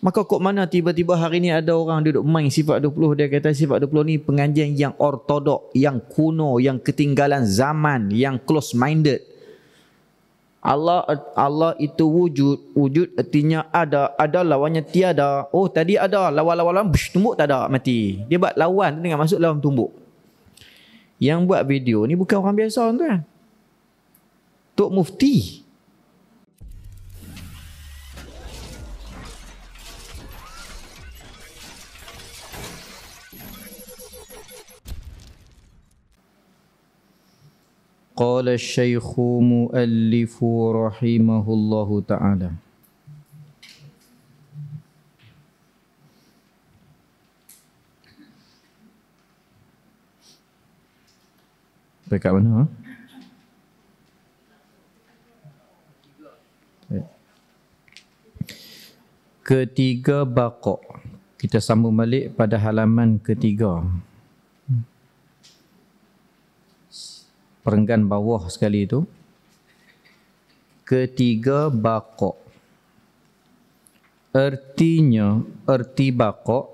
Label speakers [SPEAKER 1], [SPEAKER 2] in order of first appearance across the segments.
[SPEAKER 1] Maka kok mana tiba-tiba hari ni ada orang duduk main sifat 20, dia kata sifat 20 ni pengajian yang ortodok, yang kuno, yang ketinggalan zaman, yang close minded. Allah itu wujud. Wujud artinya ada lawannya tiada. Oh tadi ada lawan-lawan tumbuk tak ada, mati. Dia buat lawan dengan masuk dalam tumbuk. Yang buat video ni bukan orang biasa tuan. Tok Mufti. Qala asy-syaikhu muallifu rahimahullahu ta'ala. Dekat mana? Ketiga baqa'. Kita sambung balik pada halaman ketiga. Perenggan bawah sekali itu. Ketiga baqa'. Erti baqa'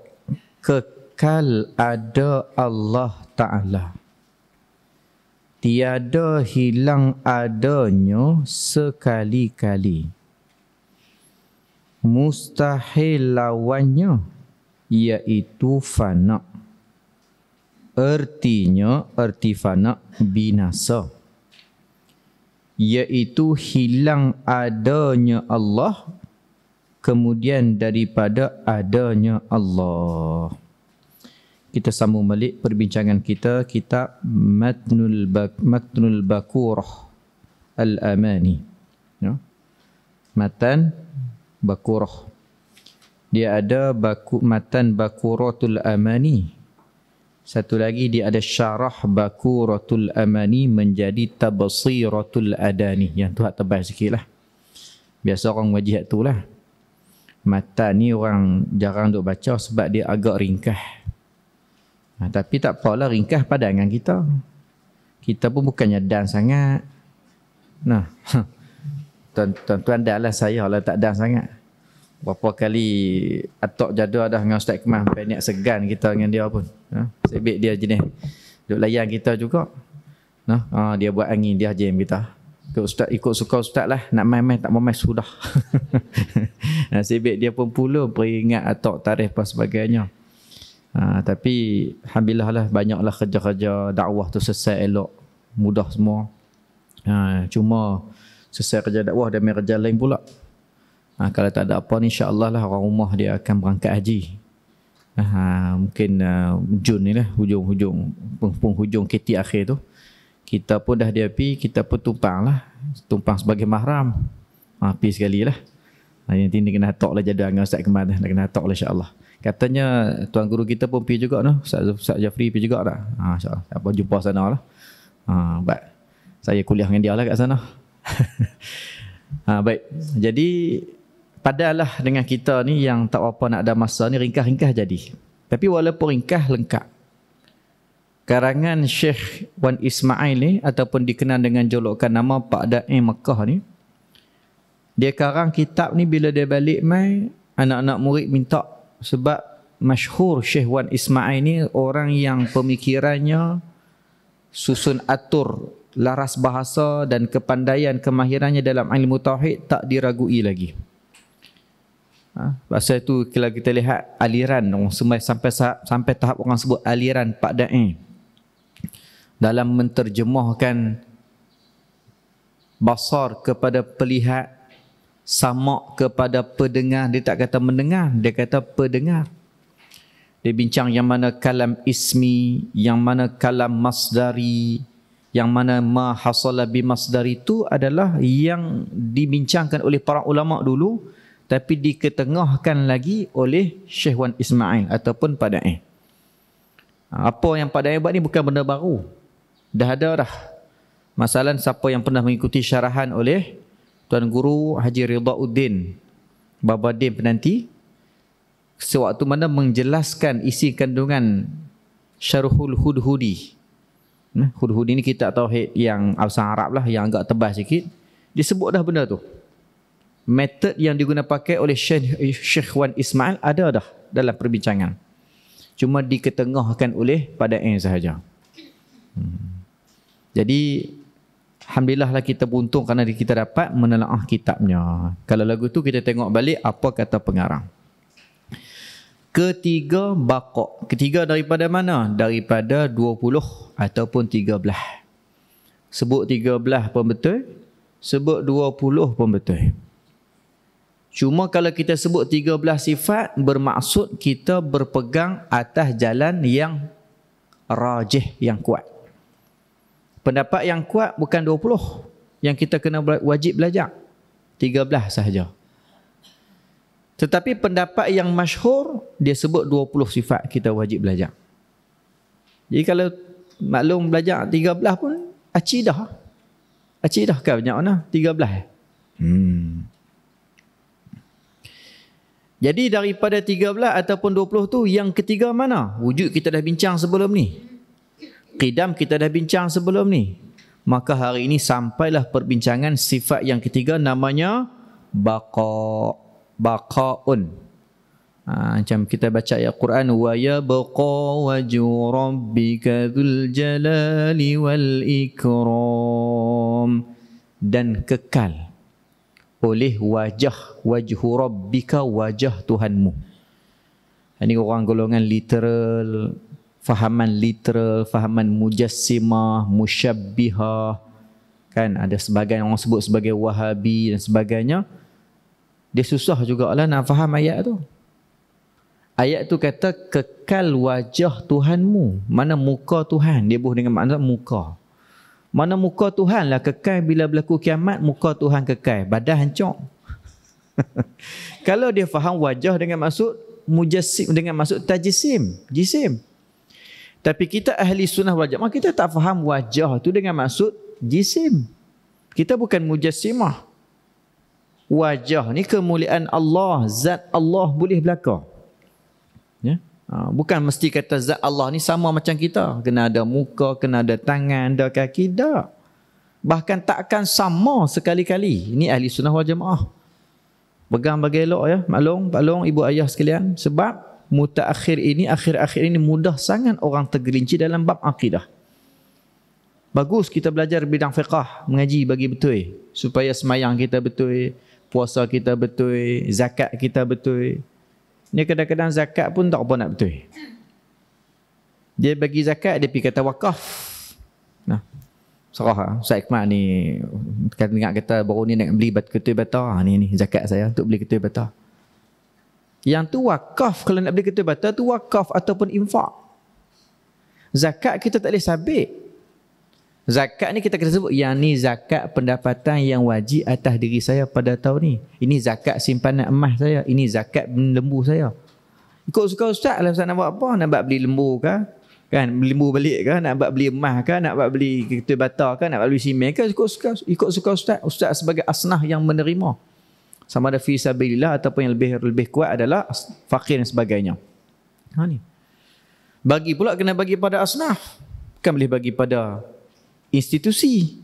[SPEAKER 1] kekal ada Allah Ta'ala. Tiada hilang adanya sekali-kali. Mustahil lawannya iaitu fana. Erti fana binasa. Iaitu hilang adanya Allah kemudian daripada adanya Allah. Kita sambung balik perbincangan kita kitab Matnul Bakurah Al-Amani. Ya. Matan Bakurah. Dia ada Matan Bakuratul Amani. Satu lagi dia ada Syarah Bakuratul Amani menjadi Tabsiratul Adani. Yang tu hak tebal sikit lah. Biasa orang wajib tu lah. Matan ni orang jarang duk baca sebab dia agak ringkas. Tapi tak apalah, ringkas padangan kita. Kita pun bukannya dan sangat. Nah, tuan-tuan dah lah, saya lah tak dan sangat. Berapa kali atok jadual dah dengan Ustaz Kemal, sampai niat segan kita dengan dia pun. Sebab dia jenis duk layan kita juga. Dia buat angin, dia jam kita. Ikut suka Ustaz lah, nak main-main tak mau main sudah. Sebab dia pun pula peringat atok tarikh apa sebagainya. Tapi alhamdulillah lah, banyaklah kerja-kerja dakwah tu selesai elok, mudah semua. Cuma selesai kerja dakwah dia main kerja lain pula. Kalau tak ada apa ni, insya-Allah lah orang rumah dia akan berangkat haji. Mungkin Jun ni lah, hujung KT akhir tu. Kita pun dah diapi, kita pun tumpang sebagai mahram. Pergi sekali lah. Yang ini kena hatok lah jadual dengan Ustaz Kemal dah, kena hatok lah insya-Allah. Katanya tuan guru kita pun pergi juga noh. Ustaz Jafri pergi juga tak? InsyaAllah. Apa jumpa sana lah. Baik. Saya kuliah dengan dia lah kat sana. Baik. Jadi padalah dengan kita ni yang tak apa nak ada masa ni, ringkas-ringkas jadi. Tapi walaupun ringkas, lengkap. Karangan Syekh Wan Ismail ni ataupun dikenal dengan julukan nama Pak Da'i Mekah ni. Dia karang kitab ni bila dia balik mai, anak-anak murid minta. Sebab masyhur Syekh Wan Ismail ni orang yang pemikirannya susun atur, laras bahasa dan kepandaian kemahirannya dalam ilmu tauhid tak diragui lagi. Pasal itu kalau kita lihat aliran sampai tahap orang sebut aliran Pak Da'i dalam menterjemahkan basar kepada pelihat, samak kepada pendengar. Dia tak kata mendengar, dia kata pendengar. Dia bincang yang mana kalam ismi, yang mana kalam masdari, yang mana ma hasala bi masdari itu adalah yang dibincangkan oleh para ulama dulu, tapi diketengahkan lagi oleh Syekh Wan Ismail ataupun Pak Da'i. Apa yang Pak Da'i buat ni bukan benda baru. Dah ada dah. Masalah siapa yang pernah mengikuti syarahan oleh Tuan Guru Haji Ridauddin Babadin penanti, sewaktu mana menjelaskan isi kandungan Syarhul Hudhudi. Hudhudi ni kitab tauhid yang asal Arab lah, yang agak tebal sikit. Disebut dah benda tu. Metod yang digunakan pakai oleh Syekh Wan Ismail ada dah dalam perbincangan. Cuma diketengahkan oleh Padain sahaja. Jadi alhamdulillah lah kita beruntung kerana kita dapat menelaah kitabnya. Kalau lagu tu kita tengok balik apa kata pengarang. Ketiga Baqa. Ketiga daripada mana? Daripada 20 ataupun 13. Sebut 13 pun betul, sebut 20 pun betul. Cuma kalau kita sebut 13 sifat, bermaksud kita berpegang atas jalan yang rajih, yang kuat. Pendapat yang kuat bukan 20 yang kita kena wajib belajar. 13 sahaja. Tetapi pendapat yang masyhur, dia sebut 20 sifat kita wajib belajar. Jadi kalau maklum belajar 13 pun, acidah. Acidah kan banyak mana? 13. Jadi daripada 13 ataupun 20 tu, yang ketiga mana? Wujud kita dah bincang sebelum ni. Qidam kita dah bincang sebelum ni. Maka hari ini sampailah perbincangan sifat yang ketiga, namanya Baqa. Baqaun. Macam kita baca ayat Quran, wa yabqa wajhu rabbika dzul jalali wal ikram, dan kekal oleh wajhu rabbika, wajah Tuhanmu. Ini orang golongan literal, fahaman mujassimah, musyabbihah, kan ada sebagian orang sebut sebagai Wahabi dan sebagainya. Dia susah jugalah nak faham ayat tu. Ayat tu kata kekal wajah Tuhanmu. Mana muka Tuhan? Dia buh dengan makna muka. Mana muka Tuhan lah kekal, bila berlaku kiamat muka Tuhan kekal. Badan hancur. Kalau dia faham wajah dengan maksud mujassim, dengan maksud tajsim, jisim. Tapi kita ahli sunnah wal jamaah, kita tak faham wajah tu dengan maksud jisim. Kita bukan mujassimah. Wajah ni kemuliaan Allah, zat Allah boleh belaka. Ya? Bukan mesti kata zat Allah ni sama macam kita. Kena ada muka, kena ada tangan, ada kaki. Tak. Bahkan takkan sama sekali-kali. Ini ahli sunnah wal jamaah. Pegang bagi elok ya. Maklum ibu ayah sekalian. Sebab mutaakhir ini, akhir-akhir ini mudah sangat orang tergelincir dalam bab akidah. Bagus kita belajar bidang fiqah, mengaji bagi betul. Supaya semayang kita betul. Puasa kita betul, zakat kita betul. Ni kadang-kadang zakat pun tak apa nak betul. Dia bagi zakat, dia pergi kata wakaf. Nah, serah Ustaz Iqmal ni kan ingat kata baru ni nak beli ketul bata. Ni zakat saya untuk beli ketul bata. Yang tu wakaf, kalau nak beli ketul bata tu wakaf ataupun infak. Zakat kita tak boleh sabit. Zakat ni kita kena sebut, yang ni zakat pendapatan yang wajib atas diri saya pada tahun ni. Ini zakat simpanan emas saya. Ini zakat lembu saya. Ikut suka ustaz lah, ustaz nak buat apa? Nak buat beli lembu ke? Kan, beli lembu balik ke? Nak buat beli emas ke? Nak buat beli ketul bata ke? Nak buat beli simen ke? Ikut suka ustaz. Ustaz sebagai asnah yang menerima. Sama ada fi sabilillah ataupun yang lebih kuat adalah fakir dan sebagainya. Ni. Bagi pula kena bagi pada asnaf. Bukan boleh bagi pada institusi.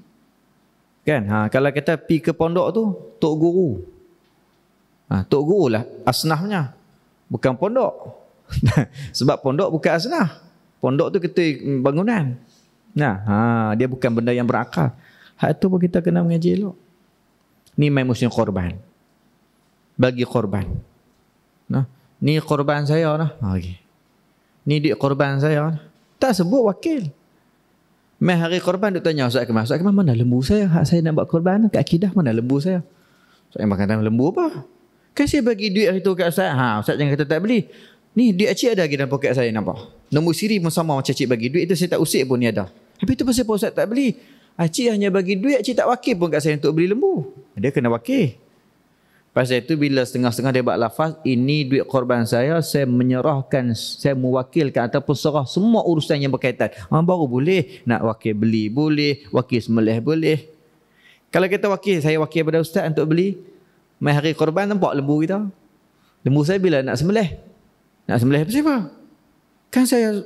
[SPEAKER 1] Kan? Kalau kata pi ke pondok tu, tok guru. Tok guru lah asnafnya. Bukan pondok. Sebab pondok bukan asnaf. Pondok tu ketua bangunan. Dia bukan benda yang berakal. Hak tu pun kita kena mengaji elok. Ni mai musim korban. Bagi korban. Ni korban saya lah. Okay. Ni duit korban saya lah. Tak sebut wakil. Mai hari korban duk tanya Ustaz Kemal, Ustaz Kemal mana lembu saya? Hak saya nak buat korban kat akidah, mana lembu saya? Ustaz Kemal kata lembu apa? Kan saya bagi duit hari tu kat Ustaz. Ustaz jangan kata tak beli. Ni duit cik ada lagi dalam poket saya nampak. Nombor siri pun sama macam cik bagi duit tu, saya tak usik pun ni ada. Habis tu pasal Ustaz tak beli. Cik hanya bagi duit, cik tak wakil pun kat saya untuk beli lembu. Dia kena wakil. Pasal itu bila setengah-setengah dia buat lafaz, ini duit korban saya menyerahkan, saya mewakilkan ataupun serah semua urusan yang berkaitan. Baru boleh. Nak wakil beli boleh, wakil sembelih boleh. Kalau kita wakil, saya wakil pada ustaz untuk beli, mai hari korban nampak lembu kita. Lembu saya bila nak sembelih? Nak sembelih apa siapa? Kan saya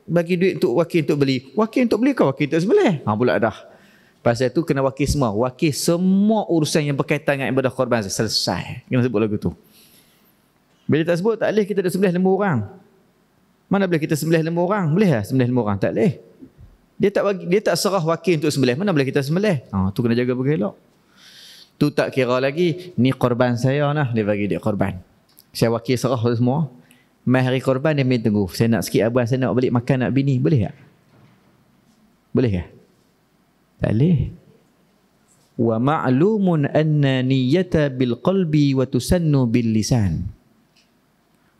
[SPEAKER 1] bagi duit untuk wakil untuk beli. Wakil untuk beli kau, wakil untuk sembelih. Pula dah. Pasal tu kena wakil semua. Wakil semua urusan yang berkaitan dengan ibadah korban. Selesai. Kena sebut lagu tu. Bila tak sebut, tak boleh kita dah sembelih lembu orang. Mana boleh kita sembelih lembu orang? Boleh lah sembelih lembu orang? Tak boleh. Dia tak serah wakil untuk sembelih. Mana boleh kita sembelih? Tu kena jaga bergelak. Tu tak kira lagi, ni korban saya nah, dia bagi dia korban. Saya wakil serah semua. Mai hari korban dia main tunggu. Saya nak sikit abang, saya nak balik makan nak bini. Boleh tak? Boleh tak? Tak boleh. Wa ma'lumun anna niyyata bil qalbi wa tusannu bil lisan.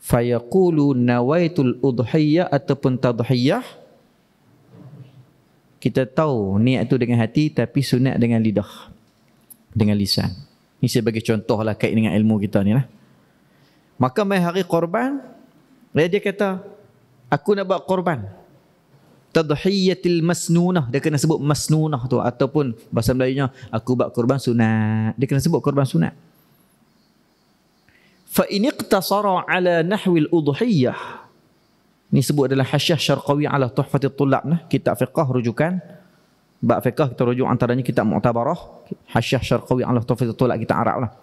[SPEAKER 1] Fayaqulu nawaitul udhiyah ataupun tadhiyah. Kita tahu niat tu dengan hati tapi sunat dengan lidah, dengan lisan. Ini saya bagi contoh lah kait dengan ilmu kita ni lah. Maka mai hari korban, dia kata, aku nak buat korban. Tadhiyatil masnunah, dia kena sebut masnunah tu, ataupun bahasa Melayunya, aku buat korban sunat. Dia kena sebut korban sunat. Fa in iqtasara ala nahwil udhiyah. Ni sebut adalah Hasyiah Syarqawi ala Tuhfatit Tullab nah, kitab fiqh rujukan. Bab fiqh kita rujuk antaranya kitab Mu'tabarah, Hasyiah Syarqawi ala Tuhfatit Tullab, kitab Arab lah.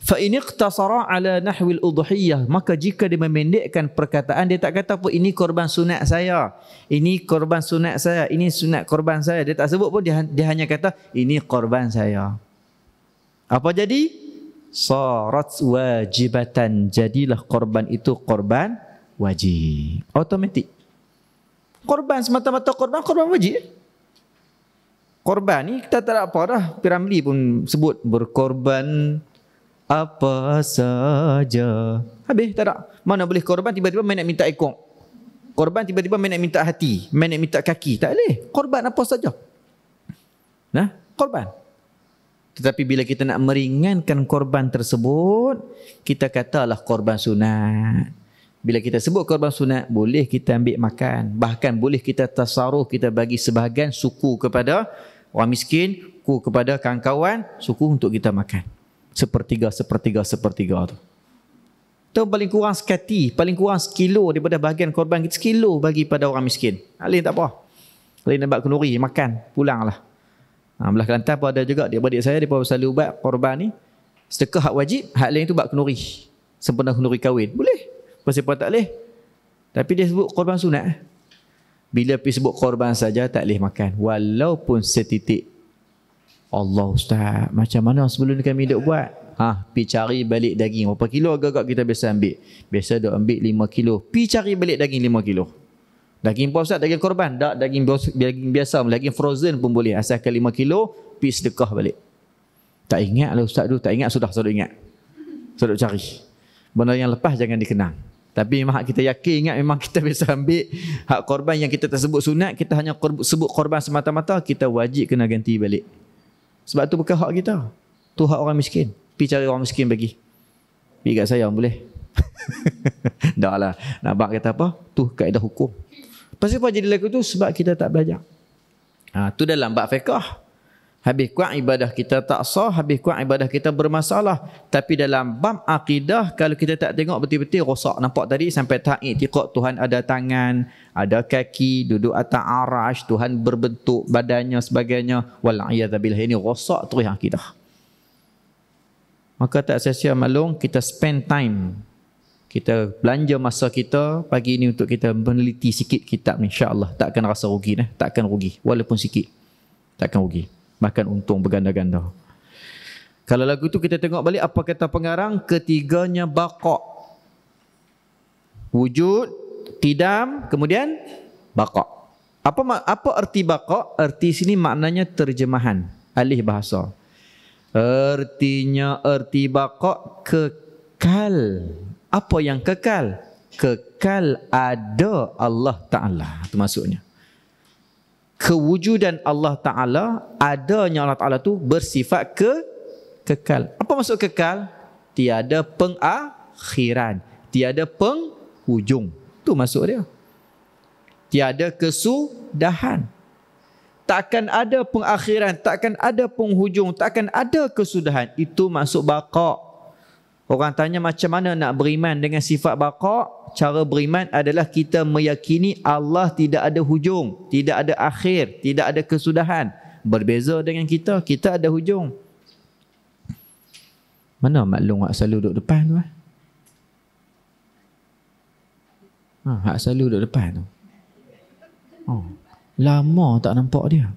[SPEAKER 1] Fa in iqtasara ala nahwil udhiyah, maka jika dia memendekkan perkataan, dia tak kata pun ini korban sunat saya, ini korban sunat saya, ini sunat korban saya, dia tak sebut pun, dia hanya kata ini korban saya. Apa jadi? Sarat wajibatan, jadilah korban itu korban wajib. Automatik. Korban semata-mata korban wajib. Korban ni kita tak ada apa dah. Piramli pun sebut berkorban apa saja. Habis tak ada. Mana boleh korban tiba-tiba main nak minta ekor. Korban tiba-tiba main nak minta hati, main nak minta kaki. Tak boleh. Korban apa saja. Nah, korban. Tetapi bila kita nak meringankan korban tersebut, kita katalah korban sunat. Bila kita sebut korban sunat, boleh kita ambil makan. Bahkan boleh kita tasarruf, kita bagi sebahagian suku kepada orang miskin, suku kepada kawan-kawan, suku untuk kita makan. Sepertiga tu. Itu paling kurang sekati, paling kurang sekilo daripada bahagian korban kita, sekilo bagi pada orang miskin. Lain tak apa. Lain nak buat kenduri, makan, pulanglah. Belah Kelantan pun ada juga, dia adik saya, dia pun selalu buat korban ni. Sedekah hak wajib, hak lain tu buat kenduri. Sempena kenduri kahwin. Boleh. Pasal tak boleh. Tapi dia sebut korban sunat. Bila pergi sebut korban saja, tak boleh makan. Walaupun setitik. Allah Ustaz, macam mana sebelum ni kami duk buat? Pergi cari balik daging. Berapa kilo agak-agak kita biasa ambil? Biasa duk ambil 5 kilo. Pergi cari balik daging 5 kilo. Daging apa Ustaz? Daging korban? Tak, daging biasa. Daging frozen pun boleh. Asalkan 5 kilo, pergi sedekah balik. Tak ingat lah Ustaz tu. Tak ingat, sudah ingat. Sudah cari. Benda yang lepas jangan dikenang. Tapi memang kita yakin ingat, memang kita biasa ambil hak korban yang kita tak sebut sunat, kita hanya sebut korban semata-mata, kita wajib kena ganti balik. Sebab tu bukan hak kita. Tu hak orang miskin. Pergi cari orang miskin bagi. Pergi kat saya boleh. Dah lah. Nak abang kata apa? Tu kaedah hukum. Pasal apa jadi lagu tu? Sebab kita tak belajar. Tu dalam bab fiqh. Habis kuat ibadah kita tak sah, habis kuat ibadah kita bermasalah. Tapi dalam bab akidah, kalau kita tak tengok betul-betul rosak. Nampak tadi sampai tahap i'tiqad Tuhan ada tangan, ada kaki, duduk atas arash, Tuhan berbentuk badannya sebagainya. Wal'iyadzabillah, ini rosak terus akidah. Maka tak sia-sia malung kita spend time. Kita belanja masa kita pagi ini untuk kita meneliti sikit kitab ni. InsyaAllah tak akan rasa rugi. Tak akan rugi. Walaupun sikit. Tak akan rugi. Bahkan untung berganda-ganda. Kalau lagu tu kita tengok balik apa kata pengarang, ketiganya baqa. Wujud, tidam, kemudian baqa. Apa erti baqa? Erti sini maknanya terjemahan, alih bahasa. Erti baqa kekal. Apa yang kekal? Kekal ada Allah Ta'ala. Itu maksudnya. Kewujudan Allah Ta'ala, adanya Allah Ta'ala tu bersifat kekal. Apa maksud kekal? Tiada pengakhiran, tiada penghujung. Tu maksud dia. Tiada kesudahan. Takkan ada pengakhiran, takkan ada penghujung, takkan ada kesudahan. Itu maksud baqa. Orang tanya macam mana nak beriman dengan sifat baqa? Cara beriman adalah kita meyakini Allah tidak ada hujung, tidak ada akhir, tidak ada kesudahan. berbeza dengan kita. Kita ada hujung. Mana maklum hak selalu duduk depan tu? Hak selalu duduk depan tu. Lama tak nampak dia.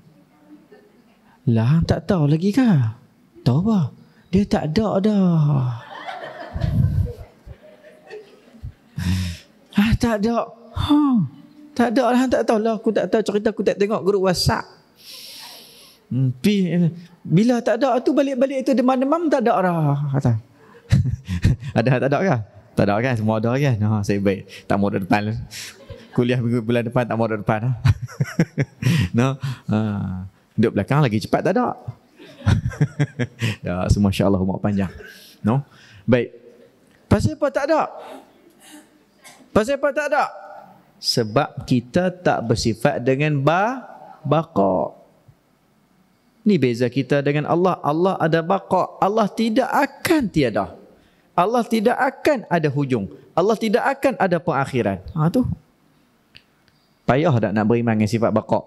[SPEAKER 1] Lah, tak tahu lagi kah? Tahu apa? Dia tak ada dah. Tak ada. Tak ada lah, tak tahu lah. Aku tak tahu cerita, aku tak tengok grup WhatsApp. Bila tak ada tu balik-balik tu demam-demam tak ada dah. Kata. Ada tak ada kah? Tak ada kan? Semua ada kan? Saya baik. Tak mau duduk depan. Kuliah bulan depan tak mau duduk depan. Duduk belakang lagi cepat tak ada. Semua insya-Allah umur panjang. Baik. Pasal apa tak ada? Pasal apa tak ada? Sebab kita tak bersifat dengan baqa. Ni beza kita dengan Allah. Allah ada baqa. Allah tidak akan tiada. Allah tidak akan ada hujung. Allah tidak akan ada pengakhiran. Tu. Payah tak nak beriman dengan sifat baqa?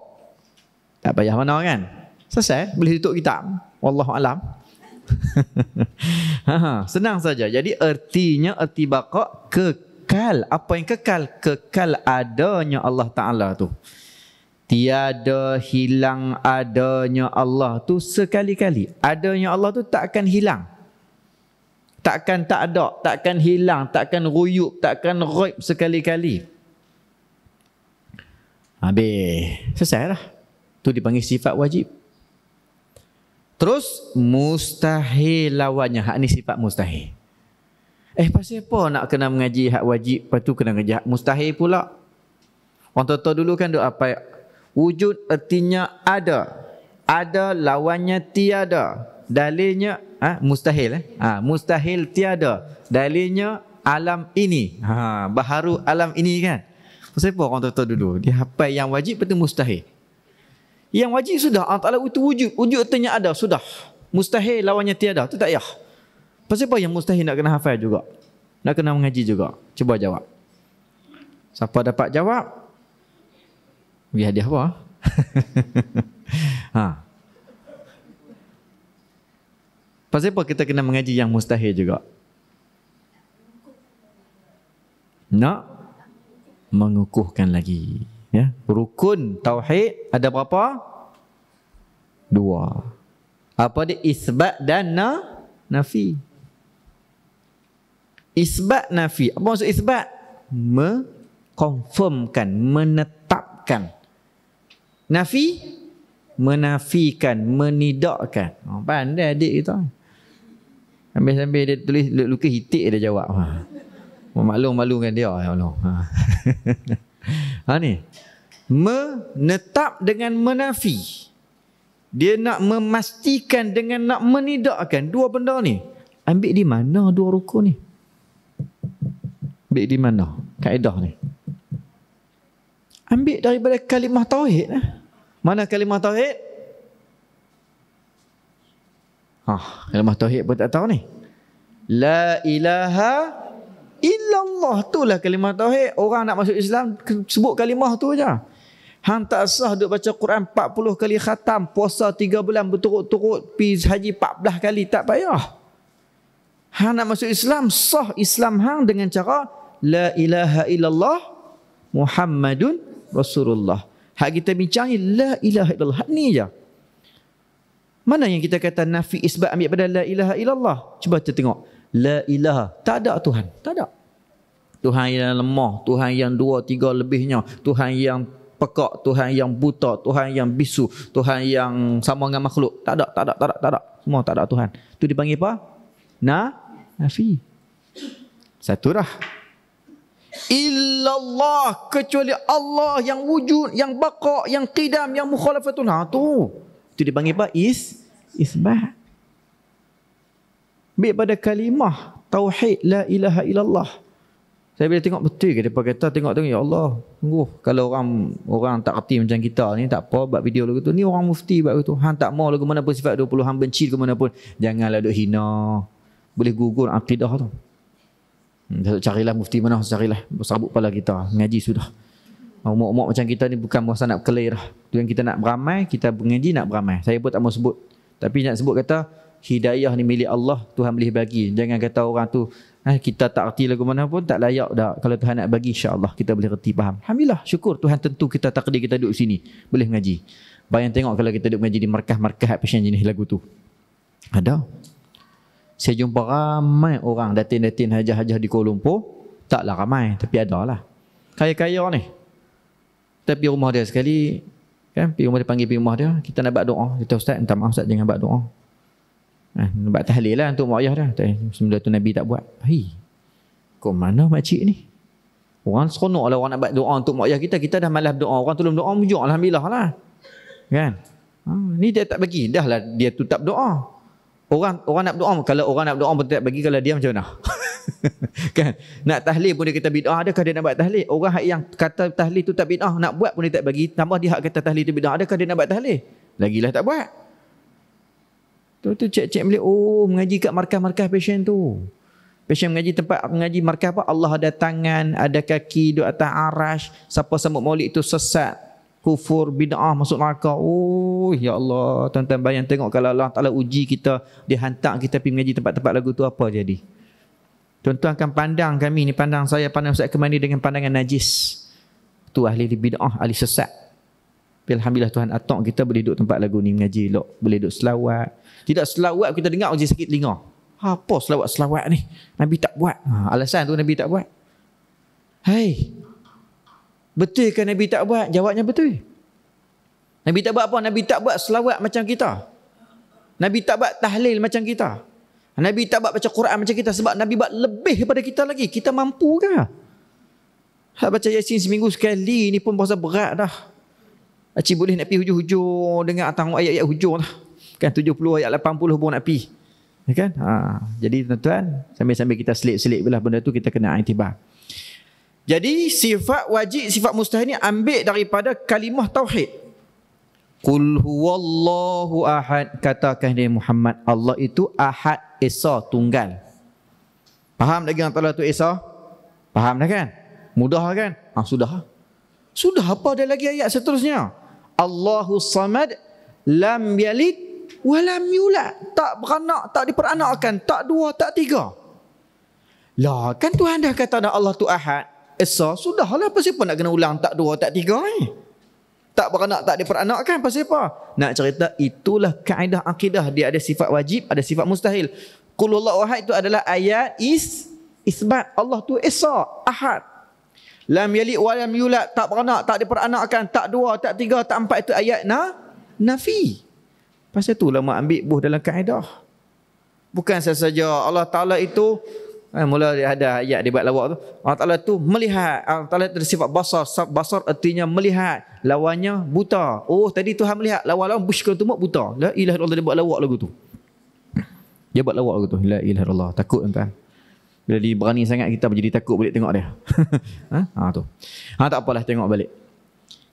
[SPEAKER 1] Tak payah mana kan? Selesai. Boleh tutup kitab. Wallahu alam. Senang saja. Jadi erti baqa kekal. Apa yang kekal? Kekal adanya Allah Ta'ala tu. Tiada hilang adanya Allah tu sekali-kali. Adanya Allah tu tak akan hilang. Takkan tak ada, takkan hilang, takkan ruyuk, takkan ghaib sekali-kali. Habis. Selesai lah. Tu dipanggil sifat wajib. Terus mustahil lawannya. Hak ni sifat mustahil. Pasal apa nak kena mengaji hak wajib, lepas tu kena mengaji hak mustahil pula? Orang tua dulu kan duk apa? Wujud artinya ada. Ada lawannya tiada. Dalilnya mustahil. Mustahil tiada. Dalilnya alam ini. Baharu alam ini kan. Pasal apa orang tua dulu? Dia hafal yang wajib, lepas tu mustahil. Yang wajib sudah, Allah Ta'ala itu wujud. Wujud artinya ada, sudah. Mustahil lawannya tiada, tu tak payah. Pasal apa yang mustahil nak kena hafal juga? Nak kena mengaji juga? Cuba jawab. Siapa dapat jawab? Bagi hadiah apa? Pasal apa kita kena mengaji yang mustahil juga? Nak mengukuhkan lagi. Ya, rukun tauhid ada berapa? 2. Apa dia? Isbat dan nafi. Isbat nafi. Apa maksud isbat? Mengkonfirmkan, menetapkan. Nafi, menafikan, menidakkan. Pandai adik kita. Sambil-sambil dia tulis luka hitik dia jawab. Maklum-maklumkan dia. Ya Allah. Ni. Menetap dengan menafi. Dia nak memastikan dengan nak menidakkan. Dua benda ni. Ambil di mana dua rukun ni? Ambil di mana kaedah ni? Ambil daripada kalimah tauhid. Mana kalimah tauhid? Kalimah tauhid pun tak tahu ni. La ilaha illallah, itulah kalimah tauhid. Orang nak masuk Islam sebut kalimah tu aja. Hang tak sah duk baca Quran 40 kali khatam, puasa 3 bulan berturut-turut, pergi haji 14 kali, tak payah. Hang nak masuk Islam, sah Islam hang dengan cara la ilaha illallah Muhammadun Rasulullah. Hak kita bincang ni la ilaha illallah. Hak ni je. Mana yang kita kata nafi isbat ambil pada la ilaha illallah? Cuba kita tengok. La ilaha. Tak ada Tuhan. Tak ada. Tuhan yang lemah. Tuhan yang 2-3 lebihnya. Tuhan yang pekak. Tuhan yang buta. Tuhan yang bisu. Tuhan yang sama dengan makhluk. Tak ada. Tak ada. Tak ada. Tak ada. Semua tak ada Tuhan. Itu dipanggil apa? Nafi. Satu dah. Illallah. Kecuali Allah yang wujud. Yang baqa. Yang qidam. Yang mukhalafatun. Itu dipanggil apa? Isbat. Ambil pada kalimah tauhid la ilaha illallah. Saya bila tengok betul ke depa kata tengok ya Allah, sungguh kalau orang tak reti macam kita ni tak apa buat video lagu tu. Ni orang mufti buat gitu. Hang tak mau lagu mana pun sifat 20 hang benci ke mana pun. Janganlah duk hina. Boleh gugur akidah tu. Carilah mufti mana, carilah. Bersabuk kepala kita. Ngaji sudah. Umur-umur macam kita ni bukan masa nak berkelahi dah. Tu yang kita nak beramai, kita mengaji nak beramai. Saya pun tak mau sebut. Tapi nak sebut kata, hidayah ni milik Allah, Tuhan boleh bagi. Jangan kata orang tu, kita tak erti lagu mana pun, tak layak dah. Kalau Tuhan nak bagi, insya-Allah kita boleh erti, faham. Alhamdulillah, syukur Tuhan tentu kita takdir kita duduk sini. Boleh mengaji. Bayang tengok kalau kita duduk mengaji di markah-markah pasien jenis lagu tu. Ada. Saya jumpa ramai orang datin-datin hajah-hajah di Kuala Lumpur. Taklah ramai, tapi ada lah. Kaya-kaya ni. Tapi rumah dia sekali, kan, pergi rumah dia, panggil pergi rumah dia, kita nak buat doa. Kita, Ustaz, minta maaf Ustaz, jangan buat doa. Nak buat tahlil lah untuk mak ayah dah. Semula tu Nabi tak buat. Kau mana makcik ni? Orang seronok lah orang nak buat doa untuk mak ayah kita. Kita dah malas doa. Orang tolong doa, mujuk, alhamdulillah lah. Kan? Ni dia tak bagi. Dah lah dia tutup doa. Orang nak doa, kalau orang nak doa pun tak bagi, kalau dia macam mana? Kan? Nak tahlil pun dia kata bid'ah, adakah dia nak buat tahlil? Orang yang kata tahlil tu tak bid'ah, nak buat pun dia tak bagi. Tambah dia hak kata tahlil tu bid'ah, adakah dia nak buat tahlil? Lagilah tak buat. Tu cek-cek balik, mengaji kat markah-markah pasien tu. Pasien mengaji tempat mengaji markah apa? Allah ada tangan, ada kaki, duduk atas arash. Siapa sambut maulid tu sesat, kufur, bid'ah, masuk neraka. Ya Allah, tuan-tuan bayang tengok kalau Allah Ta'ala uji kita, dia hantar kita pergi mengaji tempat-tempat lagu tu, apa jadi? Tuan-tuan akan pandang kami ni, pandang saya, pandang Ustaz Kemani dengan pandangan najis. Tu ahli bid'ah, ahli sesat. Tapi alhamdulillah Tuhan atok kita boleh duduk tempat lagu ni mengaji elok, boleh duduk selawat. Tidak selawat kita dengar uji sakit telinga. Apa selawat-selawat ni? Nabi tak buat. Alasan tu Nabi tak buat. Betul ke Nabi tak buat? Jawabnya betul. Nabi tak buat apa? Nabi tak buat selawat macam kita. Nabi tak buat tahlil macam kita. Nabi tak buat baca Quran macam kita, sebab Nabi buat lebih daripada kita lagi. Kita mampu ke? Baca Yasin seminggu sekali ni pun berasa berat dah. Acik boleh nak pergi hujung-hujung dengan tanggung ayat-ayat hujung lah. Kan 70 ayat 80 pun nak pergi. Kan? Jadi tuan-tuan, sambil-sambil kita selit-selit belah benda tu, kita kena iktibar. Jadi sifat wajib, sifat mustahil ni ambil daripada kalimah tauhid. Qul huwallahu ahad, katakan dia Muhammad, Allah itu ahad, esa, tunggal. Faham lagi orang Ta'ala tu esa? Faham dah kan? Mudah kan? Sudah. Sudah, apa ada lagi ayat seterusnya? Allahu samad, lam yalid walam yulad, tak beranak, tak diperanakkan, tak dua, tak tiga. Lah kan Tuhan dah kata dah Allah tu ahad, esa, sudahlah, pasal apa nak kena ulang tak dua, tak tiga ni? Tak beranak, tak diperanakkan, pasal apa? Nak cerita itulah kaedah akidah, dia ada sifat wajib, ada sifat mustahil. Qul huwallahu ahad itu adalah ayat isbat. Allah tu esa, ahad. Lam yalid wa lam yulad, tak beranak, tak diperanakkan, tak dua, tak tiga, tak empat, itu ayat nafi. Pasal tu ulama ambil buh dalam kaedah. Bukan saja Allah Ta'ala itu, mula dia ada ayat dia buat lawak tu, Allah Ta'ala tu melihat, Allah Ta'ala ada sifat basar. Basar artinya melihat, lawannya buta. Tadi Tuhan melihat, lawan-lawan bushkan tu buta. La ilaha illallah, dia buat lawak lagu tu. Dia buat lawak lagu tu. La ilaha illallah. Takut tuan. Bila dia berani sangat, kita menjadi takut balik tengok dia. Tu. Tak apalah, tengok balik.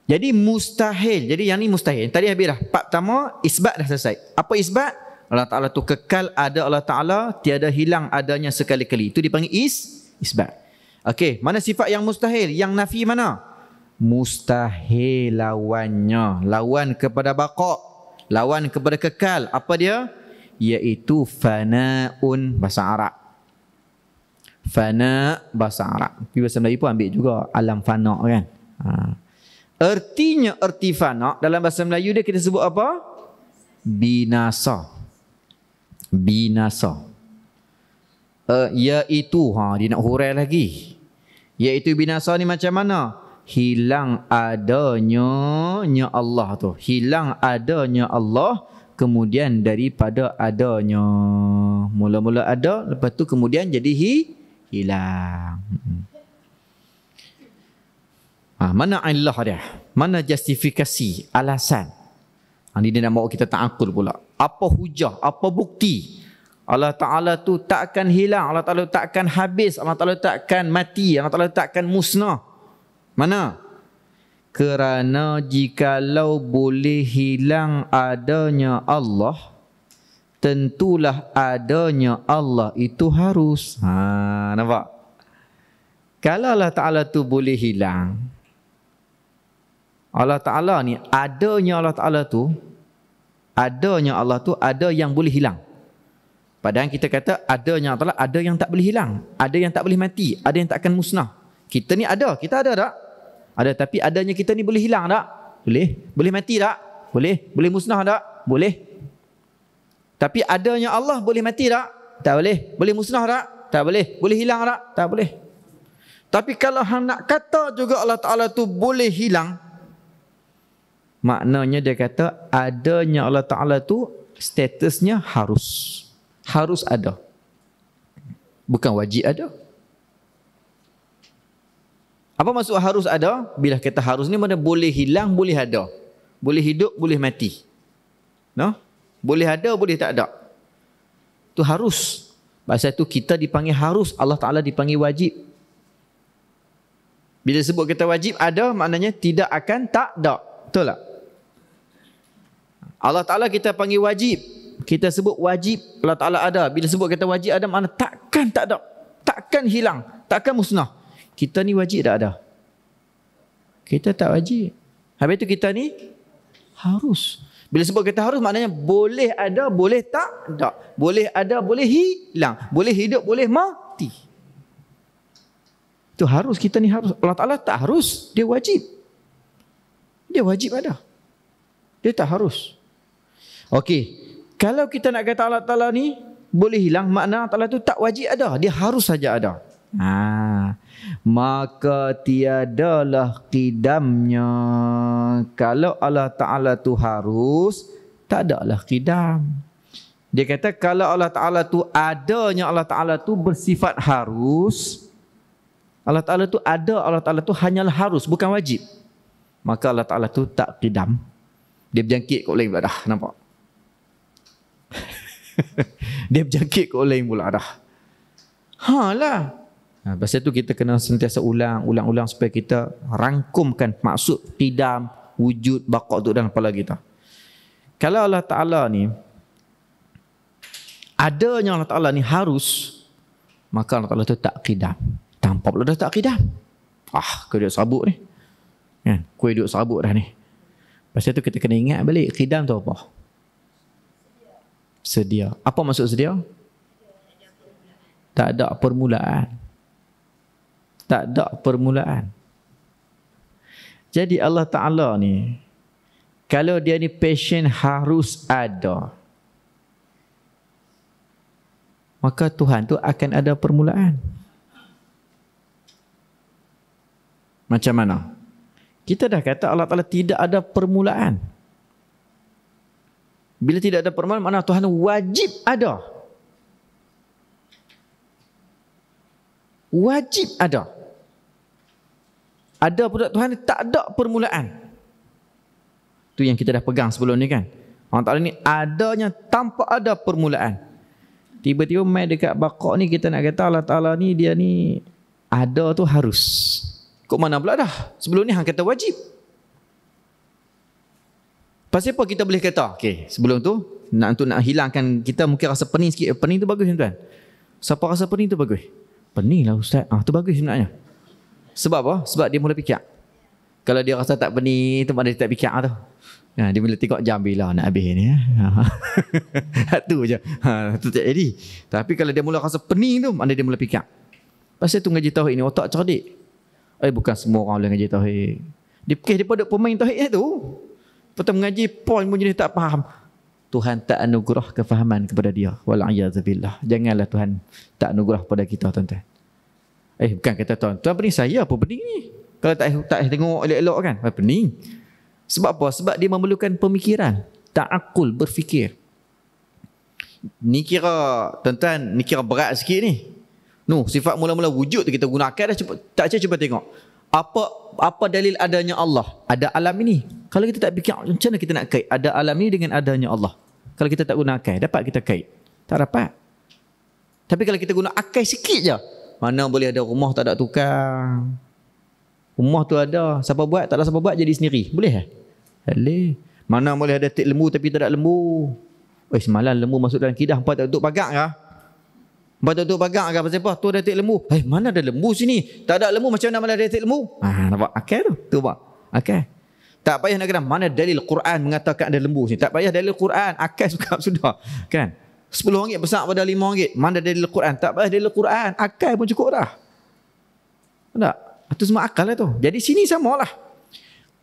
[SPEAKER 1] Jadi mustahil. Jadi yang ni mustahil. Tadi habis dah. Part pertama, isbat dah selesai. Apa isbat? Allah Ta'ala tu kekal ada Allah Ta'ala, tiada hilang adanya sekali-kali. Itu dipanggil isbat. Okey, mana sifat yang mustahil? Yang nafi mana? Mustahil lawannya. Lawan kepada baqa'. Lawan kepada kekal. Apa dia? Iaitu fana'un, bahasa Arab. Fana' bahasa Arab. Tapi bahasa Melayu pun ambil juga alam fana' kan. Ertinya, erti fana' dalam bahasa Melayu dia kita sebut apa? Binasa. Binasa. Iaitu, dia nak hurai lagi. Iaitu binasa ni macam mana? Hilang adanya Allah tu. Hilang adanya Allah, kemudian daripada adanya. Mula-mula ada, lepas tu kemudian jadi hilang. Mana illah dia? Mana justifikasi, alasan? Ini dia nak bawa kita ta'akul pula. Apa hujah, apa bukti? Allah Ta'ala tu tak akan hilang, Allah Ta'ala tak akan habis, Allah Ta'ala tak akan mati, Allah Ta'ala tak akan musnah. Mana? Kerana jikalau boleh hilang adanya Allah, tentulah adanya Allah itu harus. Nampak? Kalau Allah Ta'ala tu boleh hilang, Allah Ta'ala ni, adanya Allah Ta'ala tu, ada yang boleh hilang. Padahal kita kata adanya Allah Ta'ala, ada yang tak boleh hilang, ada yang tak boleh mati, ada yang tak akan musnah. Kita ni ada, kita ada tak? Ada, tapi adanya kita ni boleh hilang tak? Boleh. Boleh mati tak? Boleh. Boleh musnah tak? Boleh. Tapi adanya Allah boleh mati tak? Tak boleh. Boleh musnah tak? Tak boleh. Boleh hilang tak? Tak boleh. Tapi kalau hang nak kata juga Allah Ta'ala tu boleh hilang, maknanya dia kata adanya Allah Ta'ala tu statusnya harus. Harus ada. Bukan wajib ada. Apa maksud harus ada? Bila kata harus ni mana boleh hilang, boleh ada. Boleh hidup, boleh mati. No? Boleh ada, boleh tak ada. Itu harus. Pasal tu kita dipanggil harus, Allah Ta'ala dipanggil wajib. Bila sebut kita wajib ada, maknanya tidak akan tak ada. Betul tak? Allah Ta'ala kita panggil wajib. Kita sebut wajib, Allah Ta'ala ada. Bila sebut kita wajib ada, maknanya takkan tak ada. Takkan hilang. Takkan musnah. Kita ni wajib tak ada? Kita tak wajib. Habis tu kita ni harus. Bila sebut kita harus, maknanya boleh ada, boleh tak ada. Boleh ada, boleh hilang. Boleh hidup, boleh mati. Itu harus, kita ni harus. Allah Ta'ala tak harus, dia wajib. Dia wajib ada. Dia tak harus. Okey, kalau kita nak kata Allah Ta'ala ni boleh hilang, makna Allah Ta'ala tu tak wajib ada, dia harus saja ada. Maka tiadalah qidamnya. Kalau Allah Ta'ala tu harus, tak adalah qidam. Dia kata kalau Allah Ta'ala tu adanya, Allah Ta'ala tu bersifat harus, Allah Ta'ala tu ada, Allah Ta'ala tu hanyalah harus, bukan wajib, maka Allah Ta'ala tu tak qidam. Dia berjangkit kat lain pula dah. Nampak? Dia berjangkit kat lain pula dah. Lah. Pasal tu kita kena sentiasa ulang supaya kita rangkumkan maksud qidam, wujud, baqa' tu dalam kepala kita. Kalau Allah Ta'ala ni adanya, Allah Ta'ala ni harus, maka Allah Ta'ala tu tak qidam. Tampak pula dah tak qidam. Kau duduk sabuk ni. Kan? Kau duduk sabuk dah ni. Pasal tu kita kena ingat balik qidam tu apa? Sedia. Apa maksud sedia? Tak ada permulaan. Tak ada permulaan. Jadi Allah Ta'ala ni, kalau dia ni passion harus ada, maka Tuhan tu akan ada permulaan. Macam mana? Kita dah kata Allah Ta'ala tidak ada permulaan. Bila tidak ada permulaan, makna Tuhan wajib ada. Wajib ada. Ada pula Tuhan tak ada permulaan. Itu yang kita dah pegang sebelum ni kan. Allah Ta'ala ni adanya tanpa ada permulaan. Tiba-tiba main dekat baqa' ni kita nak kata Allah Ta'ala ni dia ni ada tu harus. Kok mana pula dah? Sebelum ni hang kata wajib. Pasal apa kita boleh kata? Okey, sebelum tu untuk nak hilangkan kita mungkin rasa pening sikit. Pening tu bagus tuan. Siapa rasa pening tu bagus? Pening lah ustaz. Tu bagus sebenarnya. Sebab apa? Sebab dia mula fikir. Kalau dia rasa tak pening tu, mana dia tak fikir tu. Dia mula tengok jam bila nak habis ni. Tu je. Tu tak jadi. Tapi kalau dia mula rasa pening tu, mana dia mula fikir. Pasal tu ngaji tauhid ni otak cerdik. Bukan semua orang boleh ngaji tauhid. Dia fikir daripada pemain tauhid tu. Lepas mengaji poin pun jenis tak faham. Tuhan tak anugerah kefahaman kepada dia. Wal'iyadzubillah. Janganlah Tuhan tak anugerah pada kita tuan-tuan. Bukan kata tuan pening saya apa pening ni? Kalau tak tengok elok-elok kan. Pening. Sebab apa? Sebab dia memerlukan pemikiran. Ta'akul, berfikir. Ni kira tuan-tuan, ni kira berat sikit ni. Sifat mula-mula wujud tu kita gunakan dah. Cuba tengok. Apa dalil adanya Allah? Ada alam ini. Kalau kita tak fikir, macam mana kita nak kait ada alam ini dengan adanya Allah? Kalau kita tak gunakan, dapat kita kait? Tak dapat. Tapi kalau kita guna akal sikit je, mana boleh ada rumah tak ada tukang? Rumah tu ada, siapa buat, tak ada siapa buat, jadi sendiri. Boleh? Boleh. Mana boleh ada tik lembu tapi tak ada lembu? Semalam lembu masuk dalam kidah, hampa tak duduk pagar kah? Hampa tak duduk pagar kah? Pasal apa? Tu ada tik lembu. Mana ada lembu sini? Tak ada lembu, macam mana ada tik lembu? Nampak akal tu? Tu apa? Akal. Tak payah nak kena mana dalil Quran mengatakan ada lembu sini. Tak payah dalil Quran, akal sudah. Kan? RM10 besar pada RM5. Mana dalil Quran? Tak payah dalil Quran, akal pun cukup dah. Tak? Itu semua akal lah tu. Jadi sini samalah.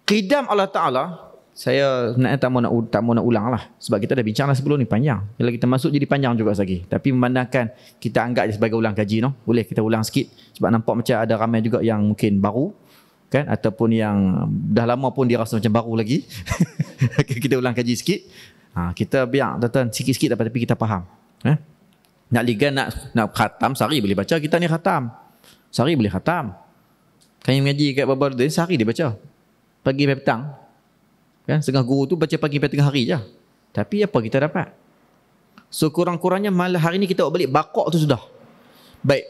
[SPEAKER 1] Qidam Allah Ta'ala, saya tak mau nak ulang lah. Sebab kita dah bincang lah sebelum ni panjang. Kalau kita masuk jadi panjang juga lagi. Tapi memandangkan kita anggap je sebagai ulang kaji, no? Boleh kita ulang sikit. Sebab nampak macam ada ramai juga yang mungkin baru. Kan? Ataupun yang dah lama pun dia rasa macam baru lagi. Kita ulang kaji sikit. Kita biar tuan-tuan sikit-sikit tapi kita faham. Nak ligan nak khatam, sehari boleh baca. Kita ni khatam. Sehari boleh khatam. Kami mengaji kat Babardin, sehari dia baca. Pagi sampai petang. Kan? Setengah guru tu baca pagi sampai tengah hari je. Tapi apa kita dapat? So kurang-kurangnya malah hari ni kita buat balik bakok tu sudah. Baik.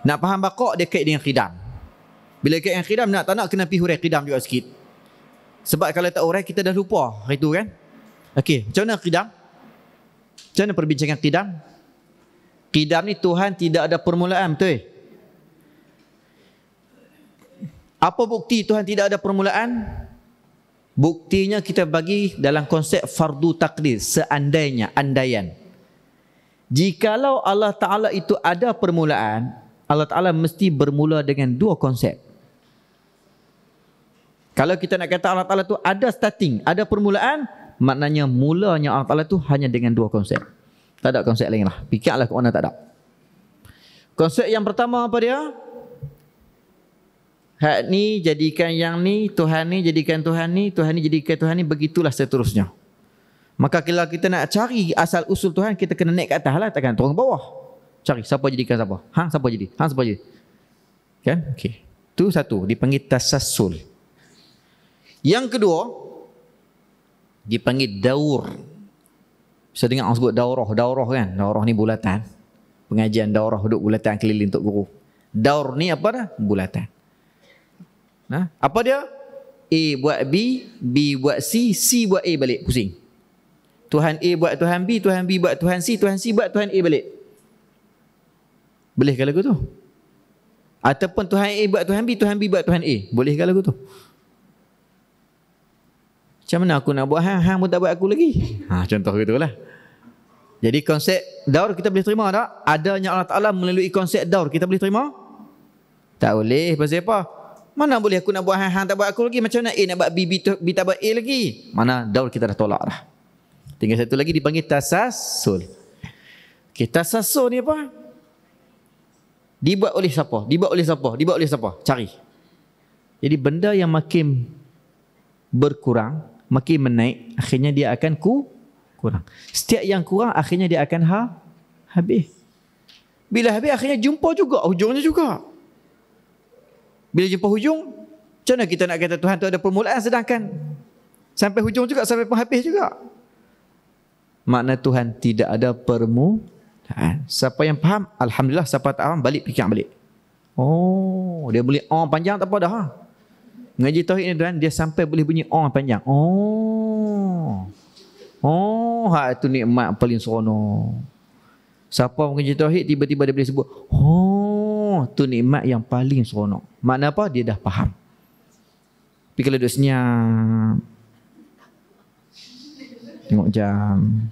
[SPEAKER 1] Nak faham bakok, dia kait dengan qidam. Bila kait dengan qidam, nak tak nak kena pergi hurai qidam juga sikit. Sebab kalau tak hurai, kita dah lupa hari tu kan. Okey, macam mana qidam? Macam mana perbincangan qidam? Qidam ni Tuhan tidak ada permulaan, betul? Apa bukti Tuhan tidak ada permulaan? Buktinya kita bagi dalam konsep fardu takdir, seandainya, andaian. Jikalau Allah Ta'ala itu ada permulaan, Allah Ta'ala mesti bermula dengan dua konsep. Kalau kita nak kata Allah Ta'ala itu ada starting, ada permulaan, maknanya mulanya Allah Ta'ala itu hanya dengan dua konsep. Tak ada konsep lain lah. Fikirlah ke mana tak ada. Konsep yang pertama apa dia? Hak ni jadikan yang ni, Tuhan ni jadikan Tuhan ni, Tuhan ni jadikan Tuhan ni, begitulah seterusnya. Maka kalau kita nak cari asal usul Tuhan, kita kena naik ke atas lah, takkan turun ke bawah. Cari siapa jadikan siapa. Hang siapa jadi? Hang siapa jadi? Kan? Okey. Itu satu, dipanggil tasassul. Yang kedua, dipanggil daur. Bisa dengar orang sebut daurah. Daurah kan? Daurah ni bulatan. Pengajian daurah duduk bulatan keliling untuk guru. Daur ni apa dah? Bulatan. Apa dia? A buat B, B buat C, C buat A balik. Pusing. Tuhan A buat Tuhan B, Tuhan B buat Tuhan C buat Tuhan A balik. Boleh ke lagu tu? Ataupun Tuhan A buat Tuhan B, Tuhan B buat Tuhan A. Boleh ke lagu tu? Macam mana aku nak buat hang pun tak buat aku lagi? Contoh gitulah. Jadi konsep daur kita boleh terima tak? Adanya Allah Ta'ala melalui konsep daur kita boleh terima? Tak boleh. Pasal apa? Mana boleh aku nak buat hang tak buat aku lagi? Macam mana A nak buat B, B tak buat A lagi? Mana daur kita dah tolak dah. Tinggal satu lagi dipanggil tasassul. Okay, tasassul ni apa? Dibuat oleh siapa? Dibuat oleh siapa? Dibuat oleh siapa? Cari. Jadi benda yang makin berkurang, makin menaik, akhirnya dia akan kurang. Setiap yang kurang, akhirnya dia akan habis. Bila habis, akhirnya jumpa juga. Hujungnya juga. Bila jumpa hujung, macam mana kita nak kata Tuhan tu ada permulaan sedangkan sampai hujung juga, sampai habis juga. Makna Tuhan tidak ada permulaan. Siapa yang faham, alhamdulillah. Siapa tak faham, balik fikir balik. Oh, dia boleh panjang tak apa dah. Mengaji tauhid ni Tuhan, dia sampai boleh bunyi panjang. Itu nikmat paling seronok. Siapa mengaji tauhid tiba-tiba dia boleh sebut tu nikmat yang paling seronok. Makna apa? Dia dah faham. Tapi kalau duduk senyap, tengok jam,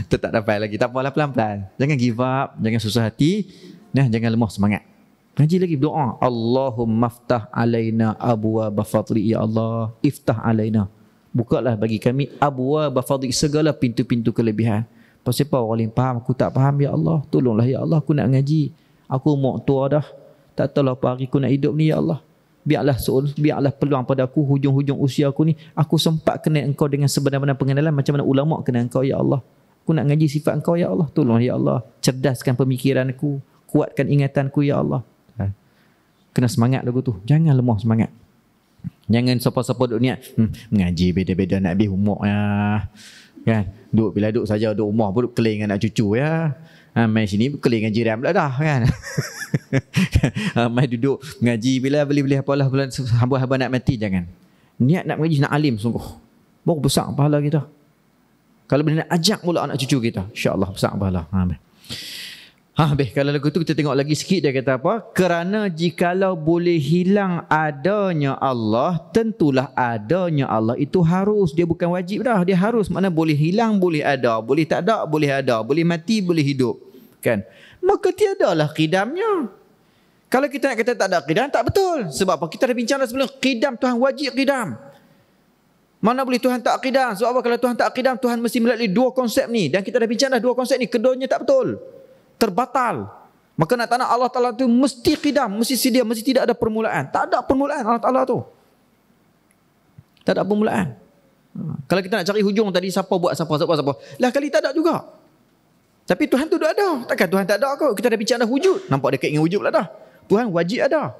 [SPEAKER 1] tu tak dapat lagi. Tak apalah, pelan-pelan. Jangan give up, jangan susah hati, jangan lemah semangat. Ngaji lagi, doa. Allahumma ftah alaina abwaaba fadli, ya Allah, iftah alaina. Bukalah bagi kami abwaaba fadli, segala pintu-pintu kelebihan. Pasal apa orang lain faham, aku tak faham, ya Allah. Tolonglah ya Allah, aku nak ngaji. Aku mau tua dah. Tak tahu apa hari aku nak hidup ni, ya Allah. Biarlah peluang pada aku hujung-hujung usia aku ni, aku sempat kenal engkau dengan sebenar-benar pengenalan macam mana ulama kenal engkau, ya Allah. Aku nak ngaji sifat engkau, ya Allah. Tolonglah ya Allah. Cerdaskan pemikiran aku, kuatkan ingatanku, ya Allah. Kena semangat lagu tu. Jangan lemah semangat. Jangan siapa-siapa duduk niat mengaji beda-beda nak habis umur ya. Kan? Bila duduk saja duduk rumah pun duduk keling dengan anak cucu ya. Main sini keling dengan jiran pula dah kan. Main duduk mengaji bila boleh apalah bulan hamba-hamba nak mati, jangan. Niat nak mengaji, nak alim sungguh. Baru besar pahala kita. Kalau boleh nak ajak pula anak cucu kita, insya-Allah besar pahala. Kalau lagu tu kita tengok lagi sikit, dia kata apa? Kerana jikalau boleh hilang adanya Allah, tentulah adanya Allah itu harus. Dia bukan wajib dah, dia harus. Mana boleh hilang, boleh ada. Boleh tak ada, boleh ada. Boleh mati, boleh hidup. Kan? Maka tiadalah qidamnya. Kalau kita nak kata tak ada qidam, tak betul. Sebab apa? Kita dah bincang dah sebelum. Qidam, Tuhan wajib qidam. Mana boleh Tuhan tak qidam? Sebab apa? Kalau Tuhan tak qidam, Tuhan mesti melalui dua konsep ni. Dan kita dah bincang dah dua konsep ni. Keduanya tak betul. Terbatal. Maka nak tak nak, Allah Ta'ala tu mesti qidam, mesti sedia, mesti tidak ada permulaan. Tak ada permulaan Allah Ta'ala tu. Tak ada permulaan. Kalau kita nak cari hujung tadi, siapa buat siapa. Lah kali tak ada juga. Tapi Tuhan tu dah ada. Takkan Tuhan tak ada kot? Kita dah bincang dah wujud. Nampak dekat dengan wujud lah dah. Tuhan wajib ada.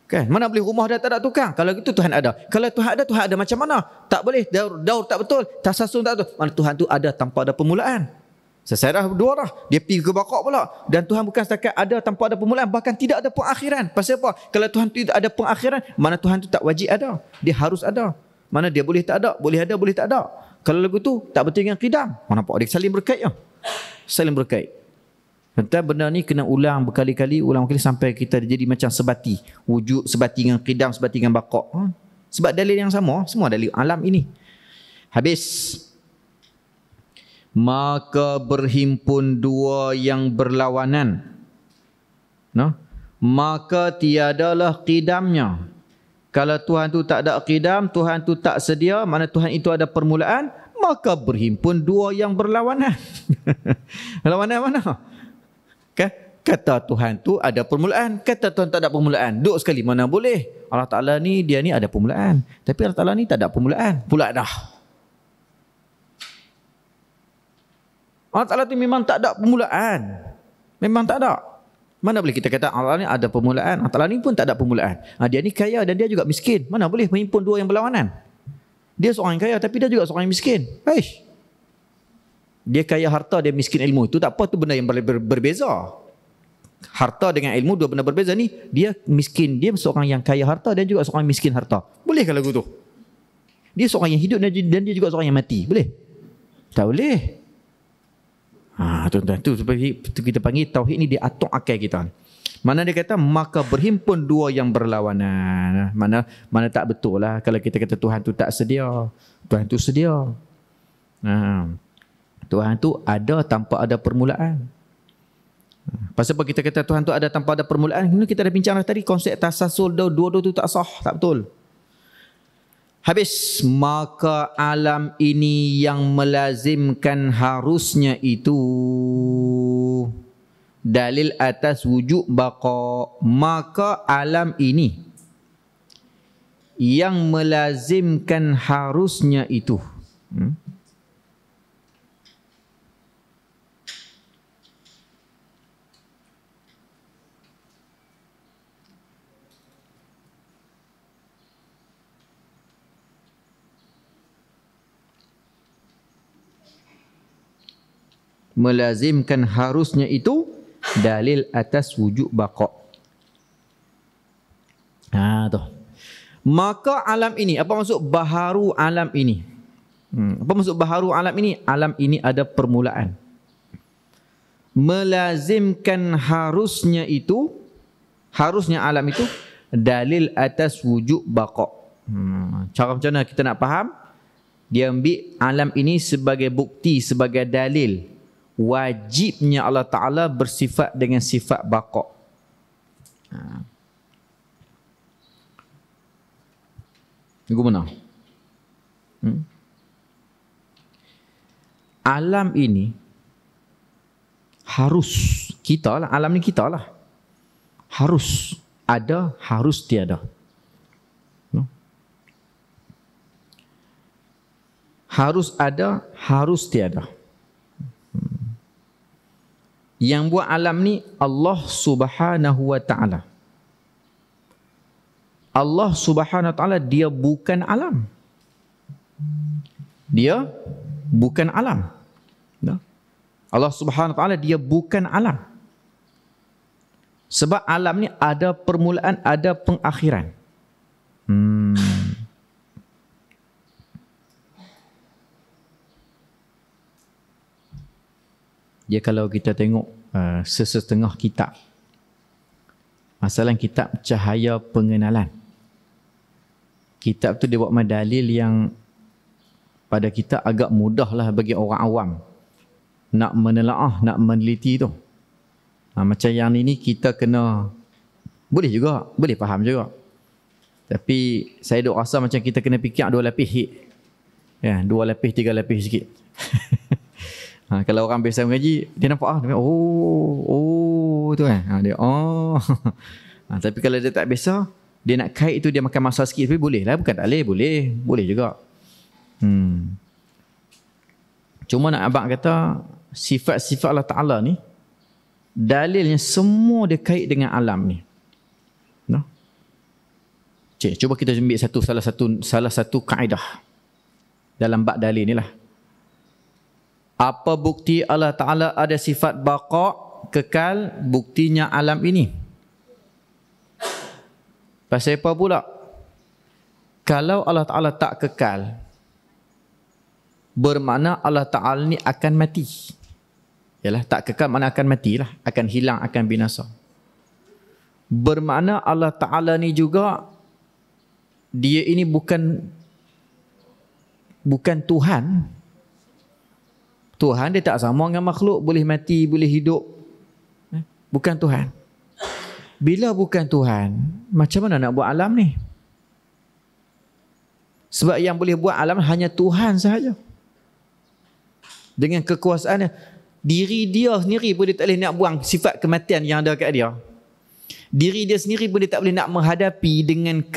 [SPEAKER 1] Kan? Mana boleh rumah dah tak ada tukang? Kalau gitu Tuhan ada. Kalau Tuhan ada macam mana? Tak boleh. Daur tak betul. Tasasun tak betul. Mana Tuhan tu ada tanpa ada permulaan. Seserah dua dah. Dia pergi ke bakok pula. Dan Tuhan bukan setakat ada tanpa ada permulaan. Bahkan tidak ada pengakhiran. Pasal apa? Kalau Tuhan tu ada pengakhiran, mana Tuhan tu tak wajib ada. Dia harus ada. Mana dia boleh tak ada. Boleh ada, boleh tak ada. Kalau lagu tu tak betul dengan qidam. Mana nampak dia saling berkait. Saling berkait. Tentang benda ni kena ulang berkali-kali sampai kita jadi macam sebati. Wujud sebati dengan qidam, sebati dengan bakok. Sebab dalil yang sama. Semua dalil alam ini. Habis. Maka berhimpun dua yang berlawanan. Maka tiadalah qidamnya. Kalau Tuhan tu tak ada qidam, Tuhan tu tak sedia, mana Tuhan itu ada permulaan, maka berhimpun dua yang berlawanan. Lawanan mana? Kata Tuhan tu ada permulaan, kata Tuhan tak ada permulaan. Duk sekali, mana boleh? Allah Ta'ala ni, dia ni ada permulaan. Tapi Allah Ta'ala ni tak ada permulaan. Pula dah. Allah Ta'ala tu memang tak ada permulaan. Memang tak ada. Mana boleh kita kata Allah ni ada permulaan, Allah Ta'ala ni pun tak ada permulaan. Dia ni kaya dan dia juga miskin. Mana boleh menghimpun dua yang berlawanan? Dia seorang yang kaya tapi dia juga seorang yang miskin. Dia kaya harta, dia miskin ilmu. Itu tak apa, tu benda yang berbeza. Harta dengan ilmu dua benda berbeza ni. Dia miskin, dia seorang yang kaya harta dan juga seorang yang miskin harta. Boleh kalau gitu? Dia seorang yang hidup dan dia juga seorang yang mati. Boleh? Tak boleh. Tuan-tuan, tu kita panggil tauhid ni dia atok akal kita. Mana dia kata maka berhimpun dua yang berlawanan. Mana tak betul lah kalau kita kata Tuhan tu tak sedia. Tuhan tu sedia. Tuhan tu ada tanpa ada permulaan. Pasal apa kita kata Tuhan tu ada tanpa ada permulaan? Kita dah bincang tadi konsep tasasul dua-dua tu tak sah, tak betul. Habis, maka alam ini yang melazimkan harusnya itu dalil atas wujud baqa. Maka alam ini yang melazimkan harusnya itu. Melazimkan harusnya itu dalil atas wujud baqa. Tu. Maka alam ini, apa maksud baharu alam ini? Apa maksud baharu alam ini? Alam ini ada permulaan. Melazimkan harusnya itu, harusnya alam itu dalil atas wujud baqa. Cara macam mana kita nak faham? Dia ambil alam ini sebagai bukti, sebagai dalil wajibnya Allah Ta'ala bersifat dengan sifat baqa. Ini mana? Alam ini harus kita lah, alam ni kita lah. Harus ada, harus tiada. Harus ada, harus tiada. Yang buat alam ni Allah Subhanahu wa ta'ala. Allah Subhanahu wa ta'ala dia bukan alam. Dia bukan alam. Allah Subhanahu wa ta'ala dia bukan alam. Sebab alam ni ada permulaan, ada pengakhiran. dia kalau kita tengok sesetengah kitab, masalah kitab cahaya pengenalan, kitab tu dia buat dalil yang pada kita agak mudah lah bagi orang awam nak menelaah, nak meneliti tu. Macam yang ni kita kena, boleh juga, boleh faham juga. Tapi saya duk rasa macam kita kena fikir 2 lapis hit. Ya, 2 lapis, 3 lapis sikit. Kalau orang biasa mengaji, dia nampak tu kan. Dia tapi kalau dia tak biasa, dia nak kait tu dia makan masa sikit, tapi boleh lah, bukan tak boleh, boleh juga. Cuma nak abang kata sifat-sifat Allah Ta'ala ni dalilnya semua dia kait dengan alam ni. No? Cik, cuba kita ambil salah satu kaedah dalam bab dalil ni lah. Apa bukti Allah Ta'ala ada sifat baqa, kekal? Buktinya alam ini. Pasal apa pula? Kalau Allah Ta'ala tak kekal, bermakna Allah Ta'ala ni akan mati. Yalah, tak kekal makna akan mati lah, akan hilang, akan binasa. Bermakna Allah Ta'ala ni juga, dia ini bukan Tuhan. Tuhan dia tak sama dengan makhluk, boleh mati, boleh hidup. Bukan Tuhan. Bila bukan Tuhan, macam mana nak buat alam ni? Sebab yang boleh buat alam hanya Tuhan sahaja. Dengan kekuasaannya, diri dia sendiri pun dia tak boleh nak buang sifat kematian yang ada kat dia. Diri dia sendiri pun dia tak boleh nak menghadapi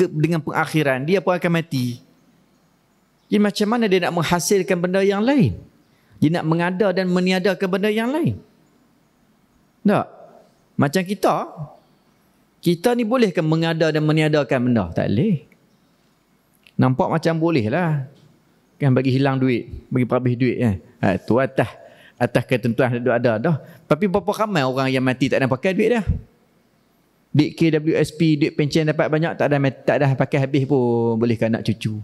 [SPEAKER 1] dengan pengakhiran. Dia pun akan mati. Jadi macam mana dia nak menghasilkan benda yang lain? Dia nak mengada dan meniadakan benda yang lain? Tak? Macam kita ni bolehkah mengada dan meniadakan benda? Tak boleh. Nampak macam boleh lah. Kan bagi hilang duit, bagi habis duit kan. Tu atas ketentuan ada dah. Tapi berapa ramai orang yang mati tak ada pakai duit dah. Duit KWSP, duit pencen dapat banyak, tak ada pakai habis pun boleh kan nak cucu.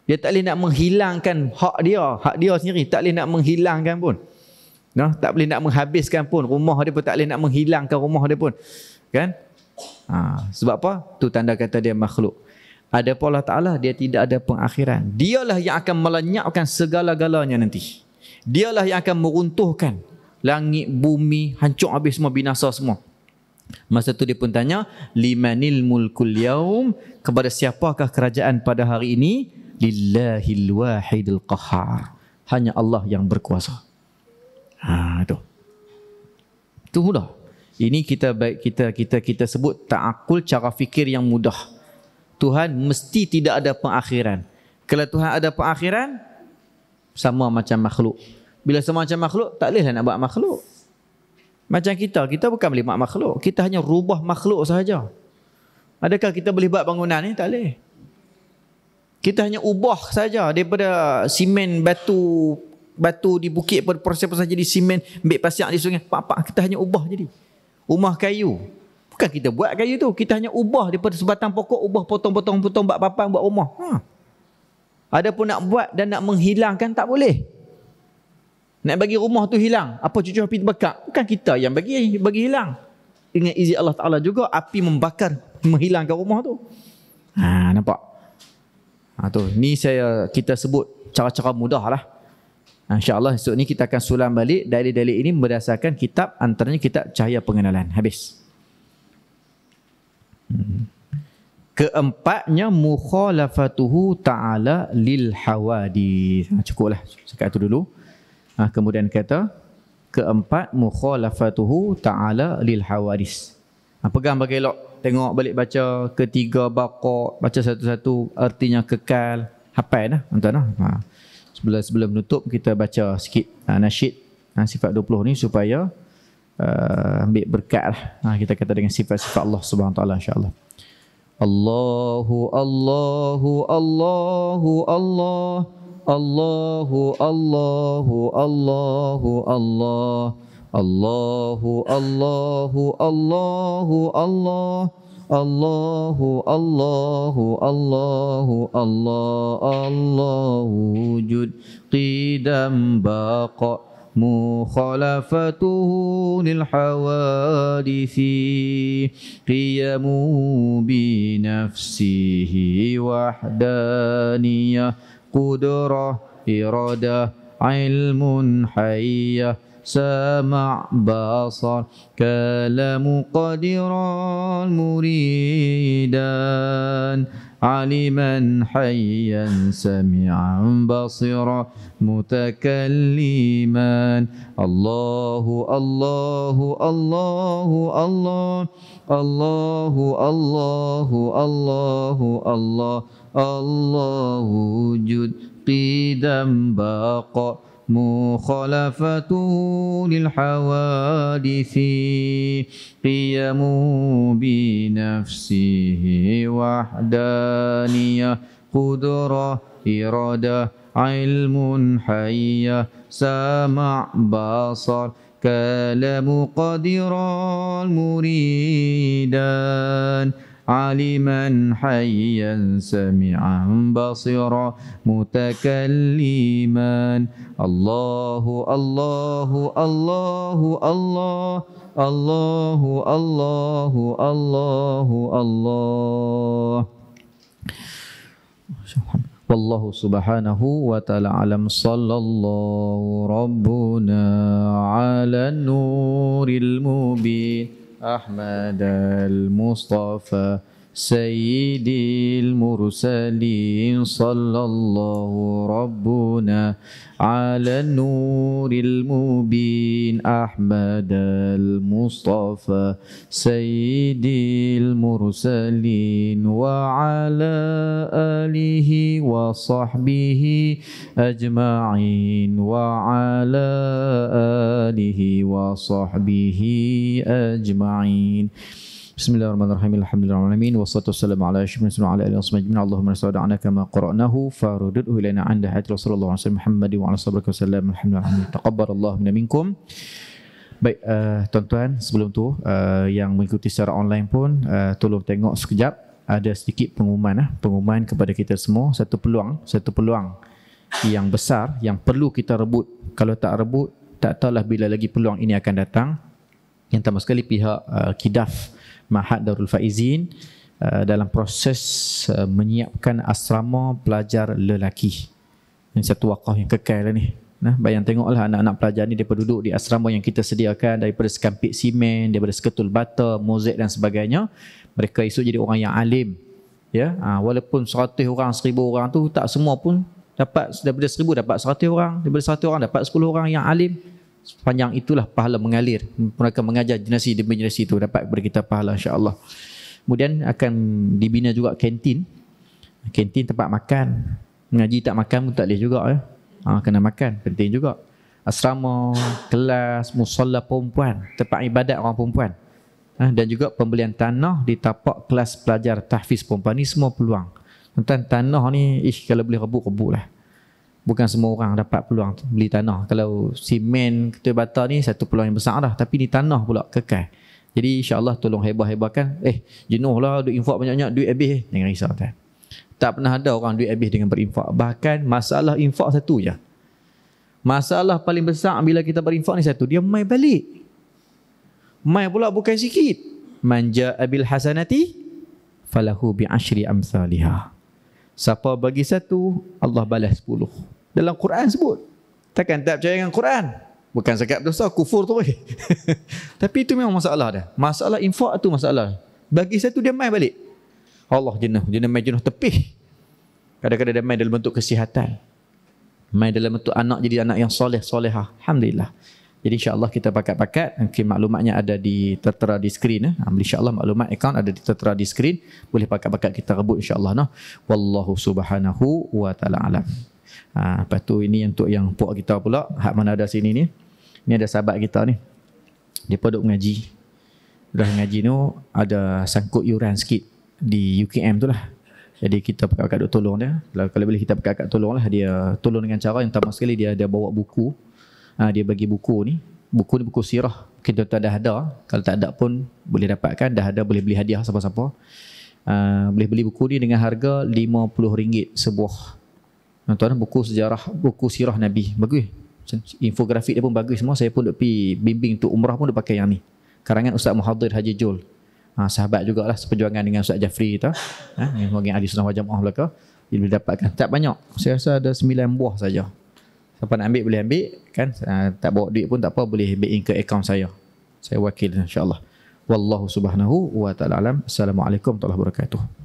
[SPEAKER 1] Dia tak boleh nak menghilangkan hak dia sendiri, tak boleh nak menghilangkan pun. No, tak boleh nak menghabiskan pun rumah dia pun, tak boleh nak menghilangkan rumah dia pun. Kan? Sebab apa? Tu tanda kata dia makhluk. Adapun Allah Ta'ala, dia tidak ada pengakhiran. Dialah yang akan melenyapkan segala-galanya nanti. Dialah yang akan meruntuhkan langit, bumi, hancur habis semua, binasa semua. Masa tu dia pun tanya, limanil mulkul yaum, kepada siapakah kerajaan pada hari ini? Lillahil wahidil qahar. Hanya Allah yang berkuasa. Itu mudah. Ini kita sebut ta'akul, cara fikir yang mudah. Tuhan mesti tidak ada pengakhiran. Kalau Tuhan ada pengakhiran, sama macam makhluk. Bila sama macam makhluk, tak bolehlah nak buat makhluk. Macam kita bukan boleh buat makhluk. Kita hanya rubah makhluk sahaja. Adakah kita boleh buat bangunan ni? Tak boleh. Kita hanya ubah saja daripada simen batu di bukit, proses-proses jadi simen, ambil pasir di sungai. Kita hanya ubah jadi. Rumah kayu. Bukan kita buat kayu tu. Kita hanya ubah daripada sebatang pokok, ubah potong-potong, buat papan, buat rumah. Adapun nak buat dan nak menghilangkan, tak boleh. Nak bagi rumah tu hilang, apa cucu api terbakar? Bukan kita yang bagi hilang. Dengan izin Allah Ta'ala juga, api membakar, menghilangkan rumah tu. Nampak? Ni kita sebut cara-cara mudah lah. InsyaAllah esok ni kita akan sulam balik dalil-dalil ini berdasarkan kitab, antaranya kitab Cahaya Pengenalan. Habis. Keempatnya mukhalafatuhu ta'ala lil hawadith. Cukuplah sekat itu dulu. Kemudian kata keempat mukhalafatuhu ta'ala lil hawadith. Pegang bagi elok, tengok balik baca ketiga baqa, baca satu-satu, artinya kekal, hafal dah tuan-tuan. Sebelum menutup kita baca sikit nasyid sifat 20 ni supaya ambil berkat lah. Kita kata dengan sifat-sifat Allah Subhanahu Wa Taala insya-Allah. Allahu Allahu Allahu Allah Allahu Allahu Allahu Allah Allahu Allahu Allahu Allah Allahu Allahu Allahu Allah Allahu wujud qidam baqa مخالفته للحوادث قيم بنفسه وحدانية قدرة إرادة علم حية سمع بصر كلام قدرا مريدا علما حيا سمعا بصرا متكلما الله الله الله الله الله الله الله الله الله وجود قدم بقاء مخالفته للحوادث قيم بنفسه وحدانية قدرة إرادة علم حية سمع بصر كلام قدرا مريدا علما حيا سمعا بصرا متكلما الله الله الله الله الله الله الله الله والله سبحانه وتعالى أعلم صلى الله ربنا على النور المبين أحمد المصطفى سيد المرسلين صلى الله ربنا على النور المبين أحمد المصطفى سيد المرسلين وعلى آله وصحبه أجمعين وعلى آله وصحبه أجمعين Bismillahirrahmanirrahim. Alhamdulillahirrahmanirrahim. Wassalatu wassalamu ala asyrafil mursalin wa ala alihi washabbihi ajma'in. Allahumma salli ala kama qara'nahu farudhu ilaina 'inda hadrat Rasulullah sallallahu alaihi wasallam Muhammad wa ala sahbihi wasallam. Alhamdulillah. Taqabbalallahu minna minkum. Baik, tuan-tuan, sebelum tu yang mengikuti secara online pun tolong tengok sekejap, ada sedikit pengumuman kepada kita semua, satu peluang yang besar yang perlu kita rebut. Kalau tak rebut, tak tahulah bila lagi peluang ini akan datang. Yang pertama sekali, pihak KIDAF Ma'had Darul Faizin dalam proses menyiapkan asrama pelajar lelaki. Ini satu wakaf yang kekal lah ni. Nah, bayang tengoklah anak-anak pelajar ni daripada duduk di asrama yang kita sediakan, daripada sekampit simen, daripada seketul bata, mozaik dan sebagainya. Mereka esok jadi orang yang alim. Ya, walaupun 100 orang, 1000 orang tu tak semua pun dapat, daripada 1000 dapat 100 orang, daripada 100 orang dapat 10 orang yang alim. Sepanjang itulah pahala mengalir. Mereka mengajar generasi demi generasi itu, dapat kepada kita pahala, insya-Allah. Kemudian akan dibina juga kantin tempat makan. Mengaji tak makan pun tak boleh juga ya. Kena makan, penting juga. Asrama, kelas, musalla perempuan, tempat ibadat orang perempuan. Dan juga pembelian tanah di tapak kelas pelajar tahfiz perempuan, ni semua peluang. Tentang tanah ni, kalau boleh rebut lah. Bukan semua orang dapat peluang beli tanah. Kalau simen, ketua bata ni satu peluang yang besar dah. Tapi ni tanah pula kekal. Jadi insyaAllah tolong hebah-hebahkan. Jenuh lah duit infak banyak-banyak, duit habis. Jangan risau kan. Tak pernah ada orang duit habis dengan berinfak. Bahkan masalah infak satu je. Masalah paling besar bila kita berinfak ni satu. Dia mai balik. Mai pula bukan sikit. Man ja'a bil hasanati falahu bi asyri amsalihah. Siapa bagi satu, Allah balas 10. Dalam Quran sebut. Takkan tak percaya dengan Quran? Bukan zakat dosa, kufur tu boleh. Tapi itu memang masalah dah. Masalah infak tu masalah. Bagi satu dia mai balik. Allah jenuh mai jenuh tepih. Kadang-kadang dia mai dalam bentuk kesihatan. Mai dalam bentuk anak jadi anak yang soleh-solehah. Alhamdulillah. Jadi insya-Allah kita pakat-pakat, mungkin maklumatnya ada tertera di skrin. InsyaAllah maklumat akaun ada tertera di skrin. Boleh pakat-pakat kita rebut insya-Allah. Wallahu subhanahu wa ta'ala alam. Lepas tu ini untuk yang puak kita pula. Hak mana ada sini ni. Ni ada sahabat kita ni. Dia duduk mengaji. Dah mengaji tu ada sangkut yuran sikit di UKM tu lah. Jadi kita pakat-pakat duk tolong dia. Kalau boleh kita pakat-pakat tolong lah. Dia tolong dengan cara yang pertama sekali dia bawa buku. Dia bagi buku ni. Buku ni buku sirah. Kita tak ada. Kalau tak ada pun boleh dapatkan. Dah ada boleh beli hadiah siapa-siapa. Boleh beli buku ni dengan harga RM50 sebuah. Tuan-tuan, buku sejarah, buku sirah Nabi. Bagus. Infografik dia pun bagus semua. Saya pun duk pergi bimbing untuk umrah pun duk pakai yang ni. Karangan Ustaz Muhadir Haji Jul. Sahabat jugalah seperjuangan dengan Ustaz Jafri tu. Yang bagian ahli sunnah wal jamaah belaka. Dia boleh dapatkan. Tak banyak. Saya rasa ada 9 buah saja. Siapa nak ambil boleh ambil kan. Tak bawa duit pun tak apa, boleh back in ke akaun saya. Saya wakil insya-Allah. Wallahu subhanahu wa ta'ala alam. Assalamualaikum warahmatullahi wabarakatuh.